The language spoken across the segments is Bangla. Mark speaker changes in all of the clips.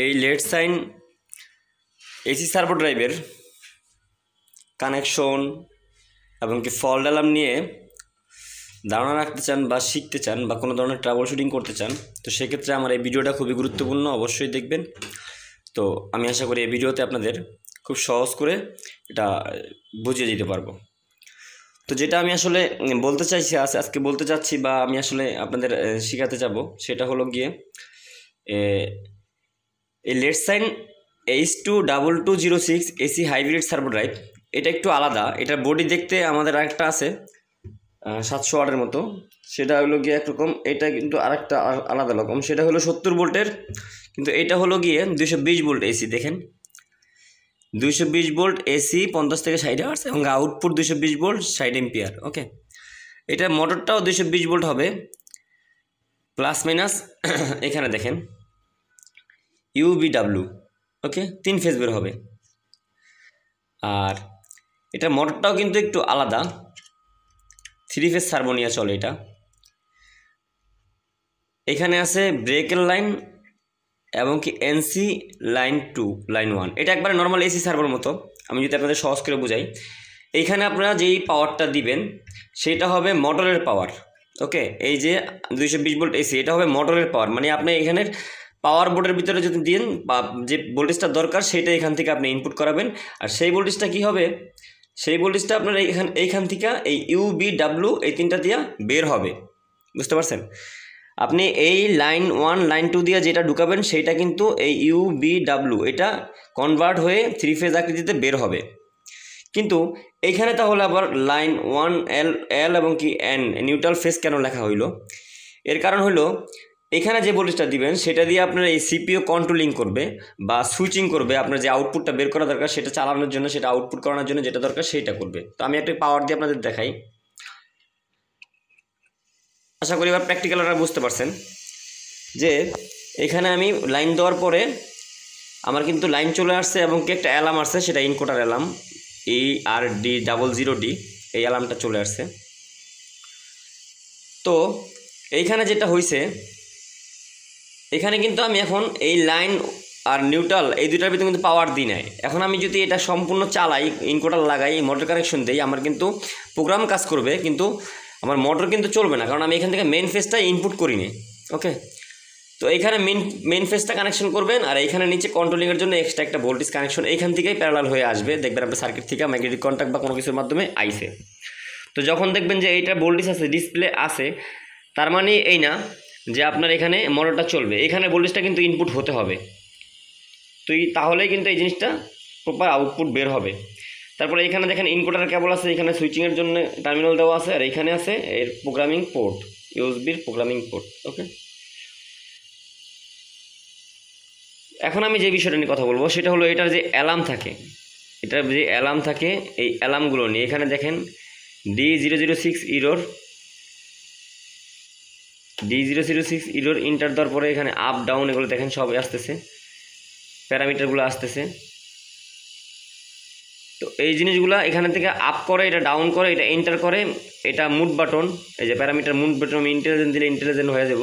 Speaker 1: এই লেট সাইন এসি সার্ভো ড্রাইভের কানেকশন এবং কি ফল্ট অ্যালার্ম নিয়ে ধারণা রাখতে চান বা শিখতে চান বা কোনো ধরনের ট্রাবল শুটিং করতে চান, তো সেক্ষেত্রে আমার এই ভিডিওটা খুবই গুরুত্বপূর্ণ, অবশ্যই দেখবেন। তো আমি আশা করি এই ভিডিওতে আপনাদের খুব সহজ করে এটা বুঝিয়ে দিতে পারবো। তো যেটা আমি আসলে বলতে চাইছি আজকে বলতে চাচ্ছি বা আমি আসলে আপনাদের শেখাতে যাব, সেটা হলো গিয়ে এই Leadshine H2-2206 AC hybrid servo drive. এটা একটু আলাদা, এটার বডি দেখতে আমাদের আরেকটা আছে 700 ওয়াটের মতো, সেটা হলো গিয়ে একরকম। এটা কিন্তু আরেকটা আলাদা রকম, সেটা হলো 70 ভোল্টের, কিন্তু এটা হলো গিয়ে 220 ভোল্ট এসি। দেখেন 220 ভোল্ট এসি 50 থেকে 60 হার্টজ এবং আউটপুট 220 ভোল্ট 60 এম্পিয়ার। ওকে, এটা মোটরটাও 220 ভোল্ট হবে প্লাস মাইনাস। এখানে দেখেন UVW, ওকে, 3 ফেজ বের হবে। আর এটা মোটরটাও কিন্তু একটু আলাদা, 3 ফেজ সার্ভো নিয়ে চলে এটা। এখানে আছে ব্রেকের লাইন এবং কি এনসি লাইন 2 লাইন 1। এটা একবারে নর্মাল এসি সার্ভোর মতো। আমি যদি আপনাদের সহজ করে বুঝাই, এইখানে আপনারা যেই পাওয়ারটা দিবেন সেটা হবে মোটরের পাওয়ার। ওকে, এই যে 220 ভোল্ট এসি, এটা হবে মোটরের পাওয়ার, মানে আপনি এখানের পাওয়ার বোর্ডের ভিতরে যদি দিন বা যে ভোল্টেজটা দরকার সেটা এখান থেকে আপনি ইনপুট করাবেন। আর সেই ভোল্টেজটা কী হবে, সেই ভোল্টেজটা আপনার এইখান থেকে এই UVW এই 3টা দিয়া বের হবে। বুঝতে পারছেন? আপনি এই লাইন 1 লাইন 2 দিয়ে যেটা ঢুকাবেন সেইটা কিন্তু এই UVW এটা কনভার্ট হয়ে 3 ফেজ আকৃতিতে বের হবে। কিন্তু এইখানে তাহলে আবার লাইন 1 L এবং কি N নিউট্রাল ফেজ কেন লেখা হইল? এর কারণ হলো এখানে যে ভোল্টেজটা দিবেন সেটা দিয়ে আপনার এই সিপিইউ কন্ট্রোলিং করবে বা সুইচিং করবে। আপনার যে আউটপুটটা বের করা দরকার সেটা চালানোর জন্য, সেটা আউটপুট করানোর জন্য যেটা দরকার সেটা করবে। তো আমি একটা পাওয়ার দিয়ে আপনাদের দেখাই, আশা করি এবার প্র্যাকটিক্যালরা বুঝতে পারছেন। যে এখানে আমি লাইন দেওয়ার পরে আমার কিন্তু লাইন চলে আসছে এবং কি একটা অ্যালার্ম আসছে, সেটা ইনকোটার অ্যালার্ম ERD00D, এই অ্যালার্মটা চলে আসছে। তো এইখানে যেটা হয়েছে, এখানে কিন্তু আমি এখন এই লাইন আর নিউট্রাল এই দুটার ভিতরে কিন্তু পাওয়ার দিই নাই। এখন আমি যদি এটা সম্পূর্ণ চালাই, ইনকোটার লাগাই, মোটর কানেকশন দিই, আমার কিন্তু প্রোগ্রাম কাজ করবে, কিন্তু আমার মোটর কিন্তু চলবে না, কারণ আমি এখান থেকে মেন ফেজটা ইনপুট করিনি। ওকে, তো এইখানে মেন ফেজটা কানেকশন করবেন আর এইখানে নিচে কন্ট্রোলিংয়ের জন্য এক্সট্রা একটা ভোল্টেজ কানেকশন এইখান থেকেই প্যারালাল হয়ে আসবে। দেখবেন আপনার সার্কিট থেকে ম্যাগনেটিক কন্ট্যাক্ট বা কোনো কিছুর মাধ্যমে আইছে। তো যখন দেখবেন যে এইটার ভোল্টেজ আছে, ডিসপ্লে আছে, তার মানে এই না যে আপনার এখানে মোটরটা চলবে, এখানে ভোল্টেজটা কিন্তু ইনপুট হতে হবে। তো তাহলেই কিন্তু এই জিনিসটা প্রপার আউটপুট বের হবে। তারপরে এখানে দেখেন ইনপুটার কেবল আছে, এখানে সুইচিংয়ের জন্য টার্মিনাল দেওয়া আছে, আর এখানে আছে এর প্রোগ্রামিং পোর্ট, ইউএসবির প্রোগ্রামিং পোর্ট। ওকে, এখন আমি যে বিষয়টা নিয়ে কথা বলবো সেটা হলো এটার যে অ্যালার্ম থাকে, এটার যে অ্যালার্ম থাকে এই অ্যালার্মগুলো নিয়ে। এখানে দেখেন D006 ইরোর ইন্টার দেওয়ার পরে এখানে আপ ডাউন এগুলো দেখেন সব আসতেছে, প্যারামিটারগুলো আসতেছে। তো এই জিনিসগুলো এখানে থেকে আপ করে, এটা ডাউন করে, এটা এন্টার করে, এটা মুড বাটন, এই যে প্যারামিটার মুড বাটন আমি ইন্টেলিজেন্ট দিলে ইন্টেলিজেন্ট হয়ে যাব।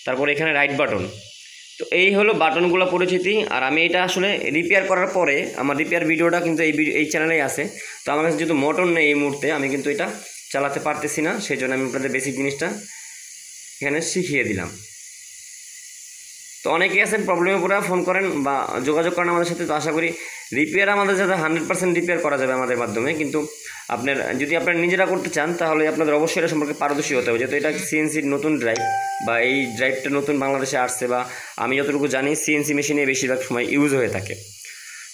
Speaker 1: তারপরে এখানে রাইট বাটন। তো এই হলো বাটনগুলো পরিচিতি। আর আমি এটা আসলে রিপেয়ার করার পরে আমার রিপেয়ার ভিডিওটা কিন্তু এই চ্যানেলেই আছে। তো আমার কাছে যেহেতু মোটর নেই এই মুহূর্তে, আমি কিন্তু এটা চালাতে পারতেছি না, সেই জন্য আমি আপনাদের বেসিক জিনিসটা এখানে শিখিয়ে দিলাম। তো অনেকেই আছেন প্রবলেমে পড়ে ফোন করেন বা যোগাযোগ করেন আমাদের সাথে। তো আশা করি রিপেয়ার আমাদের সাথে 100% রিপেয়ার করা যাবে আমাদের মাধ্যমে। কিন্তু যদি আপনারা নিজেরা করতে চান তাহলে আপনাদের অবশ্যই এটা সম্পর্কে পারদর্শী হতে হবে, যেহেতু এটা সিএনসির নতুন ড্রাইভ বা এই ড্রাইভটা নতুন বাংলাদেশে আসছে, বা আমি যতটুকু জানি সিএনসি মেশিনে বেশিরভাগ সময় ইউজ হয়ে থাকে।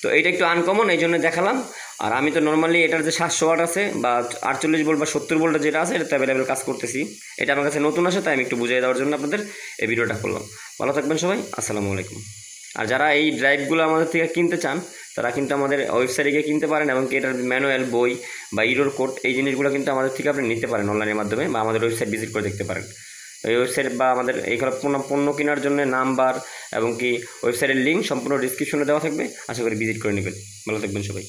Speaker 1: তো এইটা একটু আনকমন, এই জন্য দেখালাম। আর আমি তো নর্মালি এটার যে 700 ওয়াট আছে বা 48 ভোল্ট বা 70 ভোল্টের যেটা আছে এটা অ্যাভেলেবেল কাজ করতেছি। এটা আমার কাছে নতুন আসে, তাই আমি একটু বুঝিয়ে দেওয়ার জন্য আপনাদের এই ভিডিওটা করলাম। ভালো থাকবেন সবাই, আসসালামু আলাইকুম। আর যারা এই ড্রাইভগুলো আমাদের থেকে কিনতে চান তারা কিন্তু আমাদের ওয়েবসাইটে গিয়ে কিনতে পারেন, এবং এটার ম্যানুয়াল বই বা ইরোর কোড এই জিনিসগুলো কিন্তু আমাদের থেকে আপনি নিতে পারেন অনলাইনের মাধ্যমে, বা আমাদের ওয়েবসাইট ভিজিট করে দেখতে পারেন। এই ওয়েবসাইট বা আমাদের এইগুলো পণ্য কেনার জন্য নাম্বার এবং কি ওয়েবসাইটের লিঙ্ক সম্পূর্ণ ডিসক্রিপশনে দেওয়া থাকবে, আশা করি ভিজিট করে নেবেন। ভালো থাকবেন সবাই।